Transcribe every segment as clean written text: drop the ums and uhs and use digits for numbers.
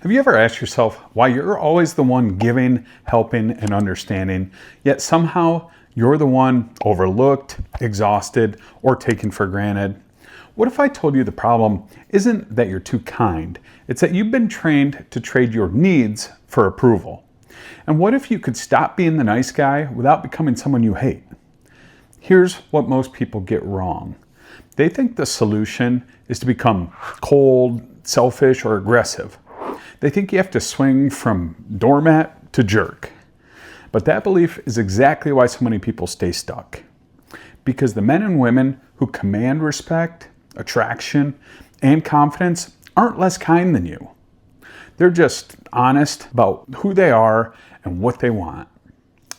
Have you ever asked yourself why you're always the one giving, helping, and understanding, yet somehow you're the one overlooked, exhausted, or taken for granted? What if I told you the problem isn't that you're too kind, it's that you've been trained to trade your needs for approval? And what if you could stop being the nice guy without becoming someone you hate? Here's what most people get wrong. They think the solution is to become cold, selfish, or aggressive. They think you have to swing from doormat to jerk. But that belief is exactly why so many people stay stuck. Because the men and women who command respect, attraction, and confidence aren't less kind than you. They're just honest about who they are and what they want.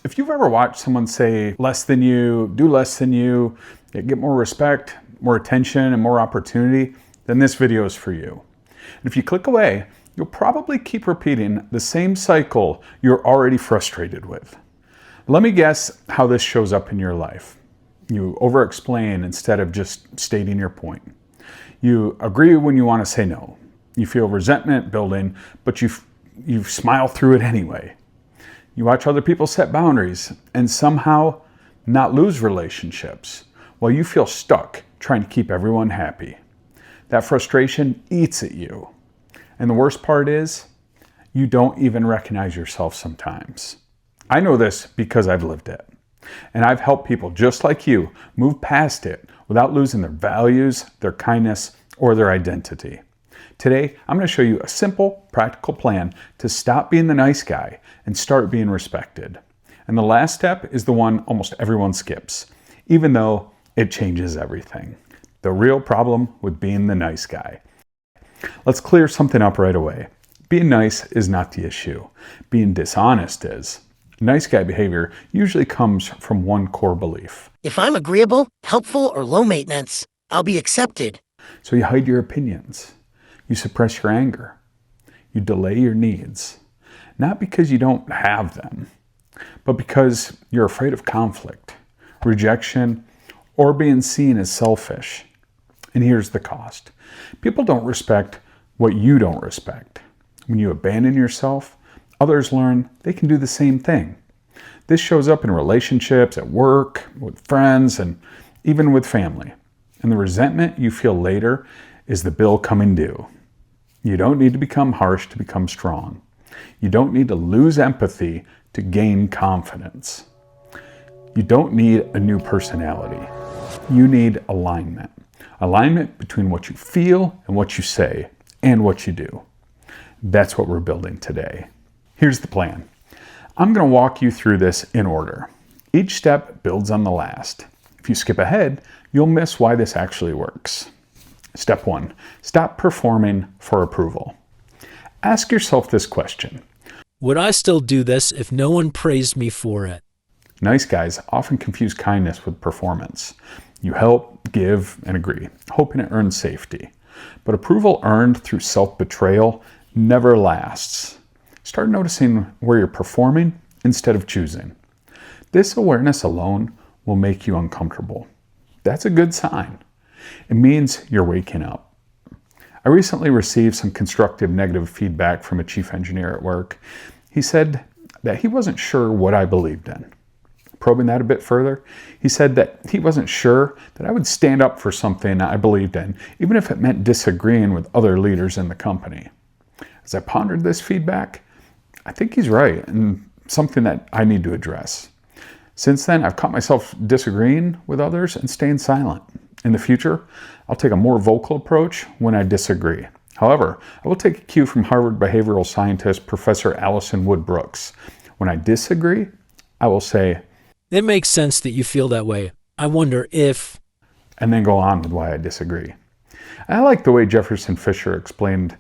If you've ever watched someone say less than you, do less than you, get more respect, more attention, and more opportunity, then this video is for you. And if you click away, you'll probably keep repeating the same cycle you're already frustrated with. Let me guess how this shows up in your life. You over-explain instead of just stating your point. You agree when you want to say no. You feel resentment building, but you smile through it anyway. You watch other people set boundaries and somehow not lose relationships, while you feel stuck trying to keep everyone happy. That frustration eats at you. And the worst part is, you don't even recognize yourself sometimes. I know this because I've lived it. And I've helped people just like you move past it without losing their values, their kindness, or their identity. Today, I'm going to show you a simple, practical plan to stop being the nice guy and start being respected. And the last step is the one almost everyone skips, even though it changes everything. The real problem with being the nice guy. Let's clear something up right away. Being nice is not the issue. Being dishonest is. Nice guy behavior usually comes from one core belief. If I'm agreeable, helpful, or low maintenance, I'll be accepted. So you hide your opinions. You suppress your anger. You delay your needs. Not because you don't have them, but because you're afraid of conflict, rejection, or being seen as selfish. And here's the cost. People don't respect what you don't respect. When you abandon yourself, others learn they can do the same thing. This shows up in relationships, at work, with friends, and even with family. And the resentment you feel later is the bill coming due. You don't need to become harsh to become strong. You don't need to lose empathy to gain confidence. You don't need a new personality. You need alignment. Alignment between what you feel and what you say and what you do. That's what we're building today. Here's the plan. I'm going to walk you through this in order. Each step builds on the last. If you skip ahead, you'll miss why this actually works. Step 1. Stop performing for approval. Ask yourself this question. Would I still do this if no one praised me for it? Nice guys often confuse kindness with performance. You help, give, and agree, hoping it earns safety. But approval earned through self-betrayal never lasts. Start noticing where you're performing instead of choosing. This awareness alone will make you uncomfortable. That's a good sign. It means you're waking up. I recently received some constructive negative feedback from a chief engineer at work. He said that he wasn't sure what I believed in. Probing that a bit further, he said that he wasn't sure that I would stand up for something I believed in, even if it meant disagreeing with other leaders in the company. As I pondered this feedback, I think he's right, and something that I need to address. Since then, I've caught myself disagreeing with others and staying silent. In the future, I'll take a more vocal approach when I disagree. However, I will take a cue from Harvard behavioral scientist Professor Allison Wood Brooks. When I disagree, I will say, It makes sense that you feel that way. I wonder if... and then go on with why I disagree. I like the way Jefferson Fisher explained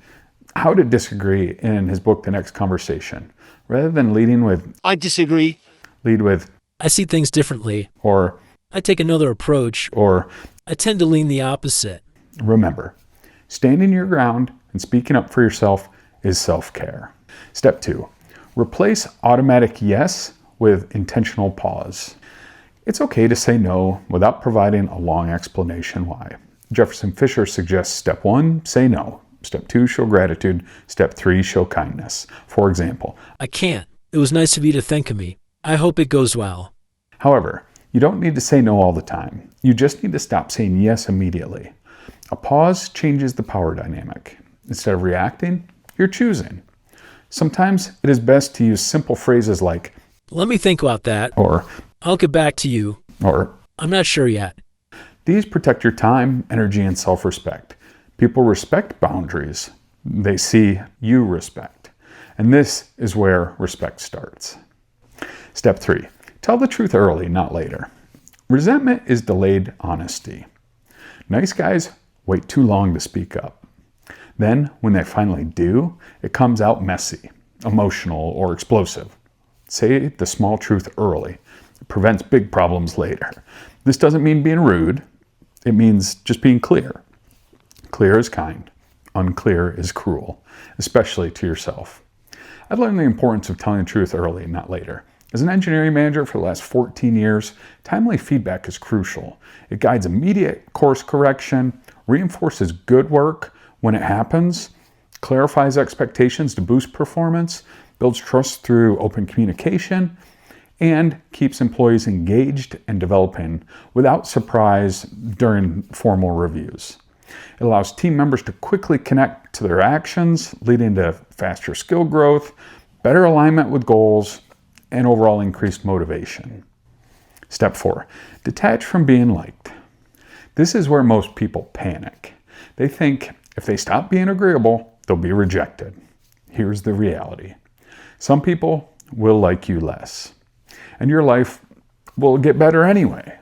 how to disagree in his book, The Next Conversation. Rather than leading with, I disagree. lead with, I see things differently. or, I take another approach. or, I tend to lean the opposite. remember, standing your ground and speaking up for yourself is self-care. Step 2, replace automatic yes with intentional pause. It's okay to say no without providing a long explanation why. Jefferson Fisher suggests step 1, say no. Step 2, show gratitude. Step 3, show kindness. For example, I can't. It was nice of you to think of me. I hope it goes well. however, you don't need to say no all the time. You just need to stop saying yes immediately. A pause changes the power dynamic. Instead of reacting, you're choosing. Sometimes it is best to use simple phrases like, Let me think about that. or, I'll get back to you. or. I'm not sure yet. These protect your time, energy, and self-respect. People respect boundaries. They see you respect. And this is where respect starts. Step 3, tell the truth early, not later. Resentment is delayed honesty. Nice guys wait too long to speak up. Then, when they finally do, it comes out messy, emotional, or explosive. Say the small truth early. It prevents big problems later. This doesn't mean being rude. It means just being clear. Clear is kind. Unclear is cruel, especially to yourself. I've learned the importance of telling the truth early, not later. As an engineering manager for the last 14 years, timely feedback is crucial. It guides immediate course correction, reinforces good work when it happens, clarifies expectations to boost performance, builds trust through open communication, and keeps employees engaged and developing without surprise during formal reviews. It allows team members to quickly connect to their actions, leading to faster skill growth, better alignment with goals, and overall increased motivation. Step 4, detach from being liked. This is where most people panic. They think if they stop being agreeable, they'll be rejected. Here's the reality. Some people will like you less, and your life will get better anyway.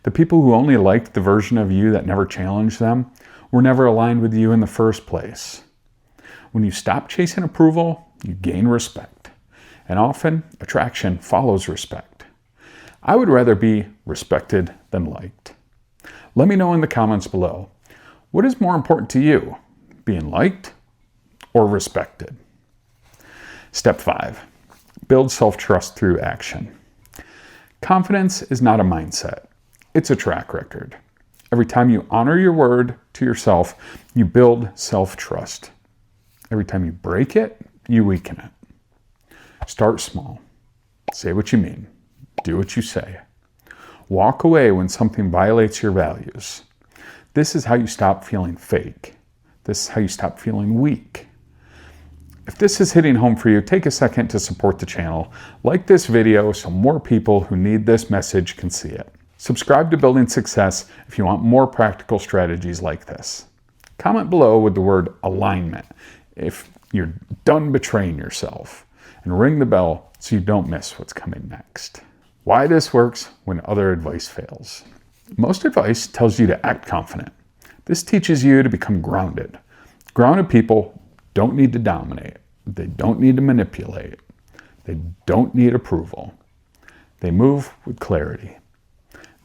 The people who only liked the version of you that never challenged them were never aligned with you in the first place. When you stop chasing approval, you gain respect. And often, attraction follows respect. I would rather be respected than liked. Let me know in the comments below. What is more important to you, being liked or respected? Step 5, build self-trust through action. Confidence is not a mindset. It's a track record. Every time you honor your word to yourself, you build self-trust. Every time you break it, you weaken it. Start small. Say what you mean. Do what you say. Walk away when something violates your values. This is how you stop feeling fake. This is how you stop feeling weak. If this is hitting home for you, take a second to support the channel. Like this video so more people who need this message can see it. Subscribe to Building Success if you want more practical strategies like this. Comment below with the word alignment if you're done betraying yourself. And ring the bell so you don't miss what's coming next. Why this works when other advice fails. Most advice tells you to act confident. This teaches you to become grounded. Grounded people don't need to dominate. They don't need to manipulate. They don't need approval. They move with clarity.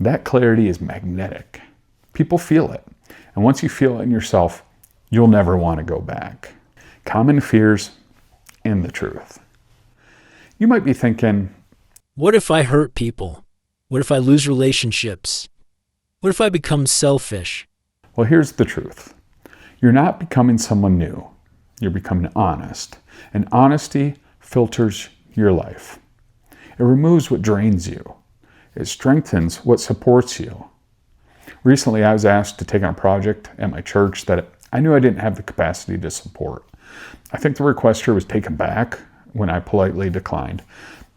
That clarity is magnetic. People feel it. And once you feel it in yourself, you'll never want to go back. Common fears and the truth. You might be thinking, What if I hurt people? What if I lose relationships? What if I become selfish? well, here's the truth. You're not becoming someone new. You're becoming honest. And honesty filters your life. It removes what drains you. It strengthens what supports you. Recently, I was asked to take on a project at my church that I knew I didn't have the capacity to support. I think the requester was taken back when I politely declined.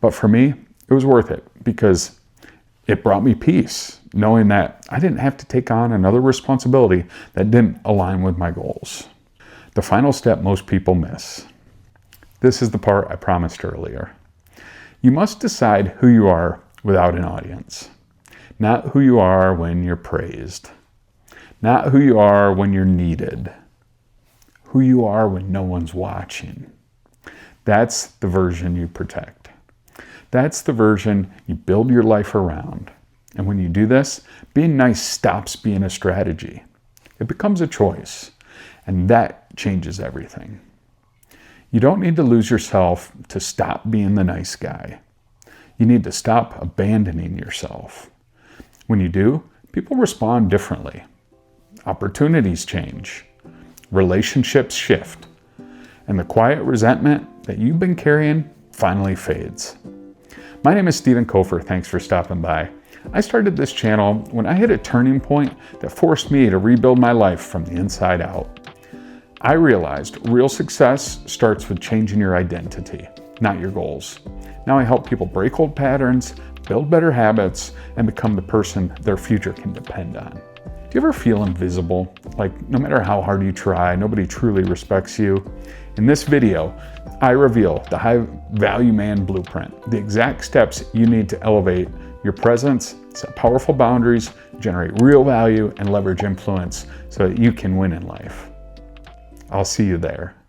But for me, it was worth it because it brought me peace, knowing that I didn't have to take on another responsibility that didn't align with my goals. The final step most people miss. This is the part I promised earlier. You must decide who you are without an audience. Not who you are when you're praised. Not who you are when you're needed. Who you are when no one's watching. That's the version you protect. That's the version you build your life around. And when you do this, being nice stops being a strategy. It becomes a choice. And that changes everything. You don't need to lose yourself to stop being the nice guy. You need to stop abandoning yourself. When you do, people respond differently. Opportunities change. relationships shift, and the quiet resentment that you've been carrying finally fades. My name is Stephen Kofer. Thanks for stopping by. I started this channel when I hit a turning point that forced me to rebuild my life from the inside out. I realized real success starts with changing your identity, not your goals. Now I help people break old patterns, build better habits, and become the person their future can depend on. Do you ever feel invisible? Like no matter how hard you try, nobody truly respects you? In this video, I reveal the High Value Man Blueprint, the exact steps you need to elevate your presence, set powerful boundaries, generate real value, and leverage influence so that you can win in life. I'll see you there.